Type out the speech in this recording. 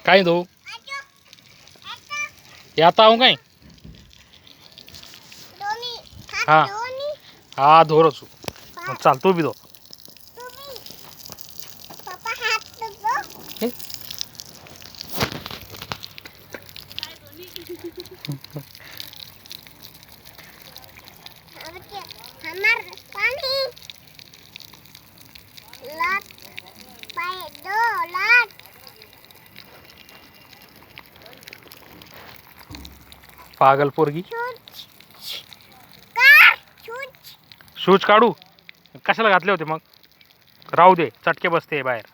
काय दो आता आऊ काय हा हा धोरच चाल तू बी दो पागल पोरगी शूज काढू कशाला घातले होते मग राहू दे चटके बसते बाहेर